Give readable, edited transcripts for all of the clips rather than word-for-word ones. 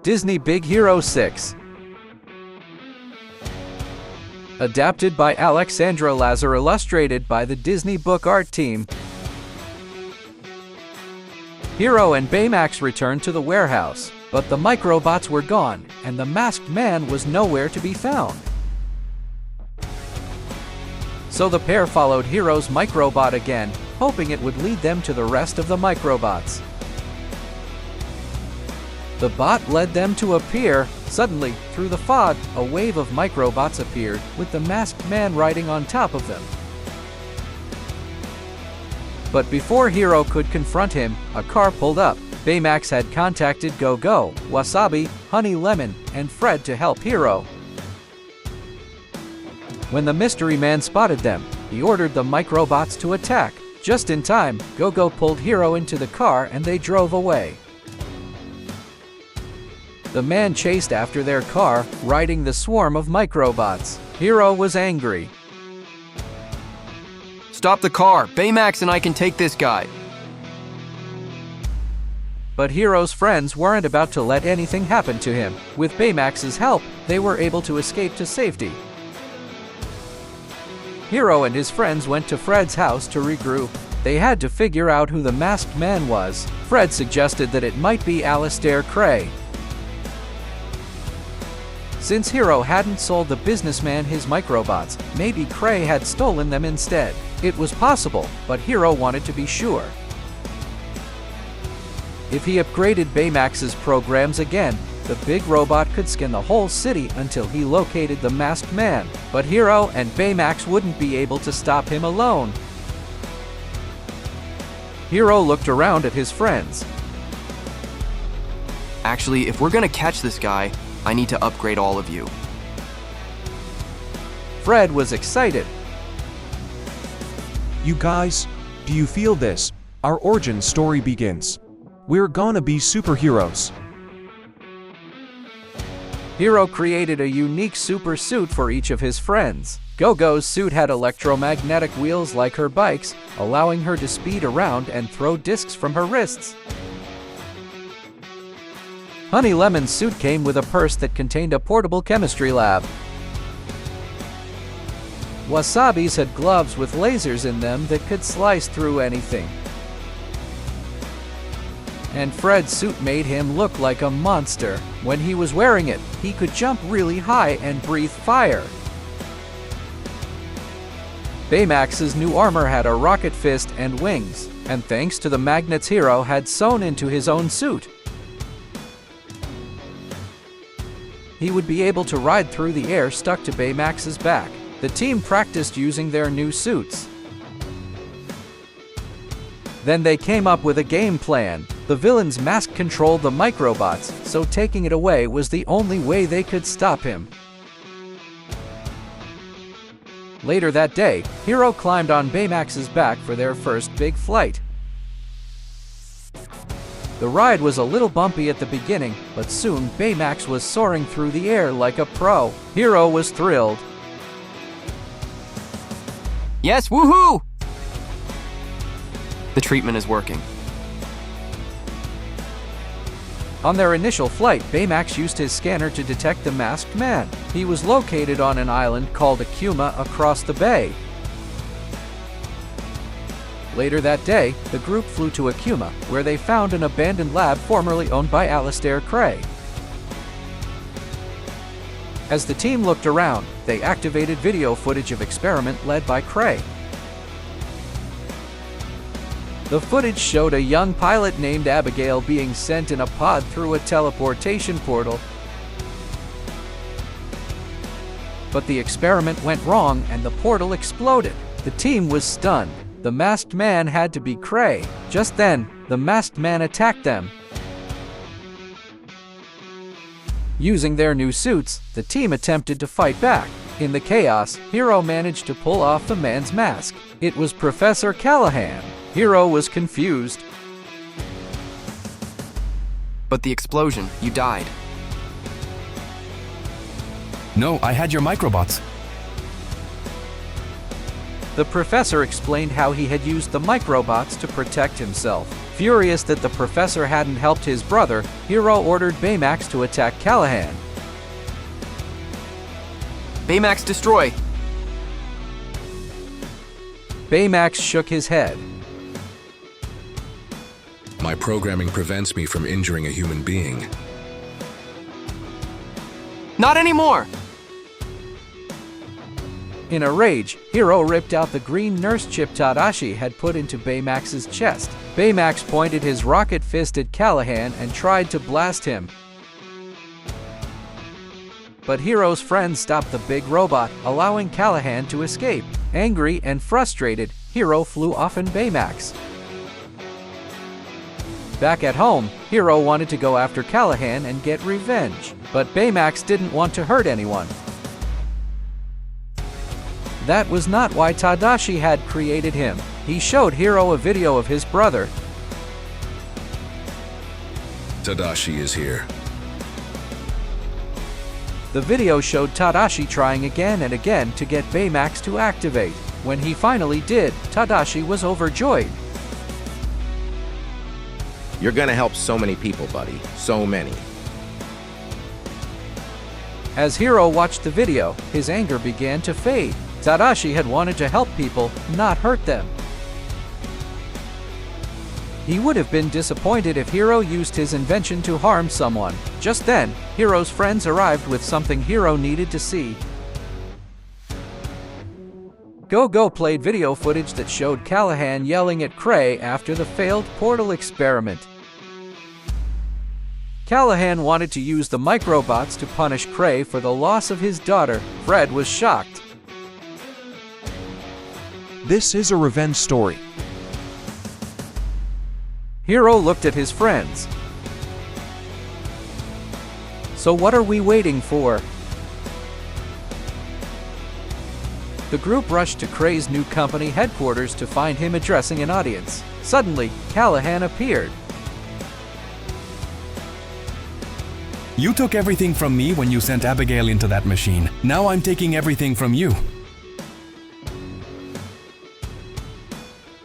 Disney Big Hero 6. Adapted by Alexandra Lazar, illustrated by the Disney Book Art Team. Hiro and Baymax returned to the warehouse, but the microbots were gone, and the masked man was nowhere to be found. So the pair followed Hiro's microbot again, hoping it would lead them to the rest of the microbots. The bot led them to a pier. Suddenly, through the fog, a wave of microbots appeared, with the masked man riding on top of them. But before Hiro could confront him, a car pulled up. Baymax had contacted Go-Go, Wasabi, Honey Lemon, and Fred to help Hiro. When the mystery man spotted them, he ordered the microbots to attack. Just in time, Go-Go pulled Hiro into the car and they drove away. The man chased after their car, riding the swarm of microbots. Hiro was angry. Stop the car! Baymax and I can take this guy! But Hiro's friends weren't about to let anything happen to him. With Baymax's help, they were able to escape to safety. Hiro and his friends went to Fred's house to regroup. They had to figure out who the masked man was. Fred suggested that it might be Alistair Cray. Since Hiro hadn't sold the businessman his microbots, maybe Cray had stolen them instead. It was possible, but Hiro wanted to be sure. If he upgraded Baymax's programs again, the big robot could scan the whole city until he located the masked man. But Hiro and Baymax wouldn't be able to stop him alone. Hiro looked around at his friends. Actually, if we're gonna catch this guy, I need to upgrade all of you. Fred was excited. You guys, do you feel this? Our origin story begins. We're gonna be superheroes. Hiro created a unique super suit for each of his friends. Go-Go's suit had electromagnetic wheels like her bikes, allowing her to speed around and throw discs from her wrists. Honey Lemon's suit came with a purse that contained a portable chemistry lab. Wasabi's had gloves with lasers in them that could slice through anything. And Fred's suit made him look like a monster. When he was wearing it, he could jump really high and breathe fire. Baymax's new armor had a rocket fist and wings, and thanks to the magnets Hiro had sewn into his own suit, he would be able to ride through the air stuck to Baymax's back. The team practiced using their new suits. Then they came up with a game plan. The villain's mask controlled the microbots, so taking it away was the only way they could stop him. Later that day, Hiro climbed on Baymax's back for their first big flight. The ride was a little bumpy at the beginning, but soon Baymax was soaring through the air like a pro. Hiro was thrilled. Yes, woohoo! The treatment is working. On their initial flight, Baymax used his scanner to detect the masked man. He was located on an island called Akuma across the bay. Later that day, the group flew to Akuma, where they found an abandoned lab formerly owned by Alistair Cray. As the team looked around, they activated video footage of experiment led by Cray. The footage showed a young pilot named Abigail being sent in a pod through a teleportation portal. But the experiment went wrong and the portal exploded. The team was stunned. The masked man had to be Cray. Just then, the masked man attacked them. Using their new suits, the team attempted to fight back. In the chaos, Hiro managed to pull off the man's mask. It was Professor Callahan. Hiro was confused. But the explosion, you died. No, I had your microbots. The professor explained how he had used the microbots to protect himself. Furious that the professor hadn't helped his brother, Hiro ordered Baymax to attack Callahan. Baymax, destroy! Baymax shook his head. My programming prevents me from injuring a human being. Not anymore! In a rage, Hiro ripped out the green nurse chip Tadashi had put into Baymax's chest. Baymax pointed his rocket fist at Callahan and tried to blast him. But Hiro's friend stopped the big robot, allowing Callahan to escape. Angry and frustrated, Hiro flew off in Baymax. Back at home, Hiro wanted to go after Callahan and get revenge, but Baymax didn't want to hurt anyone. That was not why Tadashi had created him. He showed Hiro a video of his brother. Tadashi is here. The video showed Tadashi trying again and again to get Baymax to activate. When he finally did, Tadashi was overjoyed. You're gonna help so many people, buddy. So many. As Hiro watched the video, his anger began to fade. Tadashi had wanted to help people, not hurt them. He would have been disappointed if Hiro used his invention to harm someone. Just then, Hiro's friends arrived with something Hiro needed to see. Go played video footage that showed Callahan yelling at Cray after the failed portal experiment. Callahan wanted to use the microbots to punish Cray for the loss of his daughter. Fred was shocked. This is a revenge story. Hiro looked at his friends. So what are we waiting for? The group rushed to Cray's new company headquarters to find him addressing an audience. Suddenly, Callahan appeared. You took everything from me when you sent Abigail into that machine. Now I'm taking everything from you.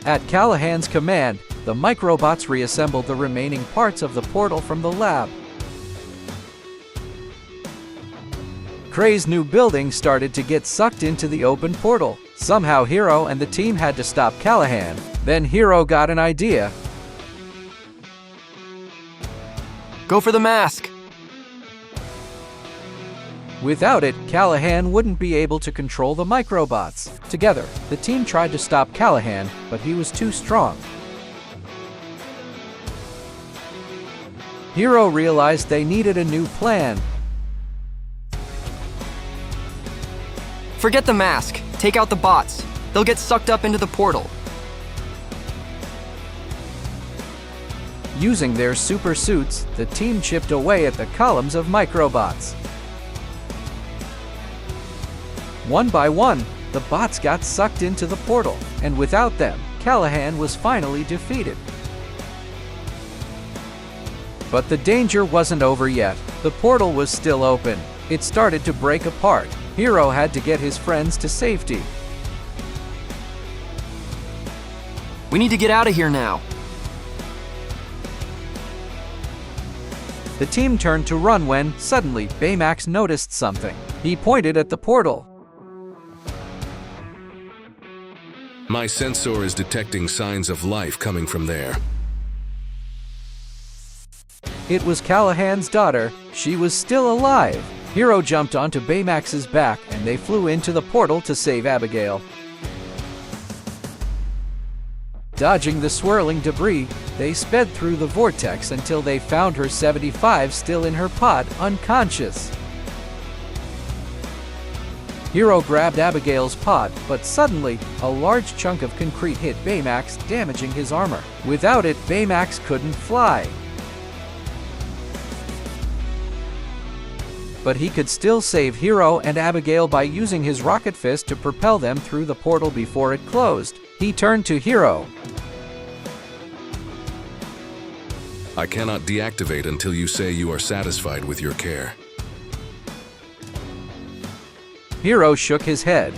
At Callahan's command, the microbots reassembled the remaining parts of the portal from the lab. Cray's new building started to get sucked into the open portal. Somehow Hiro and the team had to stop Callahan. Then Hiro got an idea. Go for the mask! Without it, Callahan wouldn't be able to control the microbots. Together, the team tried to stop Callahan, but he was too strong. Hiro realized they needed a new plan. Forget the mask. Take out the bots. They'll get sucked up into the portal. Using their super suits, the team chipped away at the columns of microbots. One by one, the bots got sucked into the portal, and without them, Callahan was finally defeated. But the danger wasn't over yet. The portal was still open. It started to break apart. Hiro had to get his friends to safety. We need to get out of here now. The team turned to run when, suddenly, Baymax noticed something. He pointed at the portal. My sensor is detecting signs of life coming from there. It was Callahan's daughter. She was still alive. Hiro jumped onto Baymax's back and they flew into the portal to save Abigail. Dodging the swirling debris, they sped through the vortex until they found her 75 still in her pod, unconscious. Hiro grabbed Abigail's pod, but suddenly, a large chunk of concrete hit Baymax, damaging his armor. Without it, Baymax couldn't fly. But he could still save Hiro and Abigail by using his rocket fist to propel them through the portal before it closed. He turned to Hiro. I cannot deactivate until you say you are satisfied with your care. Hiro shook his head.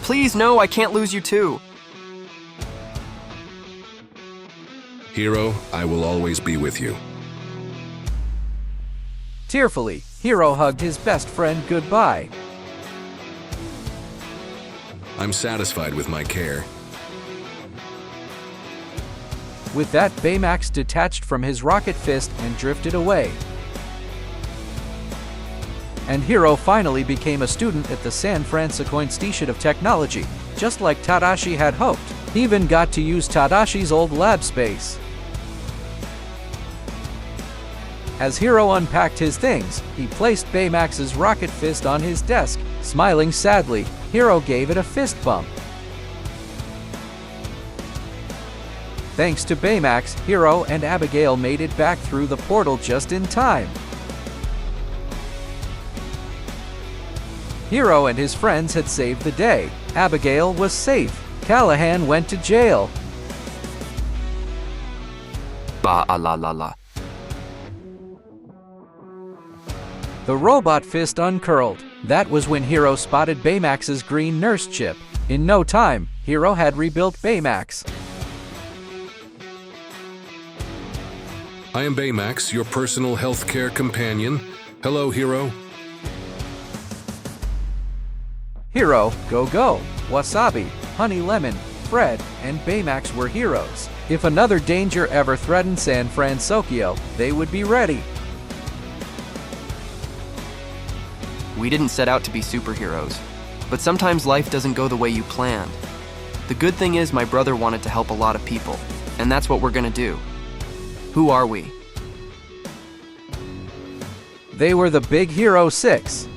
Please, no, I can't lose you too. Hiro, I will always be with you. Tearfully, Hiro hugged his best friend goodbye. I'm satisfied with my care. With that, Baymax detached from his rocket fist and drifted away. And Hiro finally became a student at the San Fransokyo Institute of Technology, just like Tadashi had hoped. He even got to use Tadashi's old lab space. As Hiro unpacked his things, he placed Baymax's rocket fist on his desk. Smiling sadly, Hiro gave it a fist bump. Thanks to Baymax, Hiro and Abigail made it back through the portal just in time. Hiro and his friends had saved the day. Abigail was safe. Callahan went to jail. Ba-a-la-la-la. The robot fist uncurled. That was when Hiro spotted Baymax's green nurse chip. In no time, Hiro had rebuilt Baymax. I am Baymax, your personal healthcare companion. Hello, Hiro. Hiro, Go-Go, Wasabi, Honey Lemon, Fred, and Baymax were heroes. If another danger ever threatened San Fransokyo, they would be ready. We didn't set out to be superheroes, but sometimes life doesn't go the way you planned. The good thing is my brother wanted to help a lot of people, and that's what we're gonna do. Who are we? They were the Big Hero 6.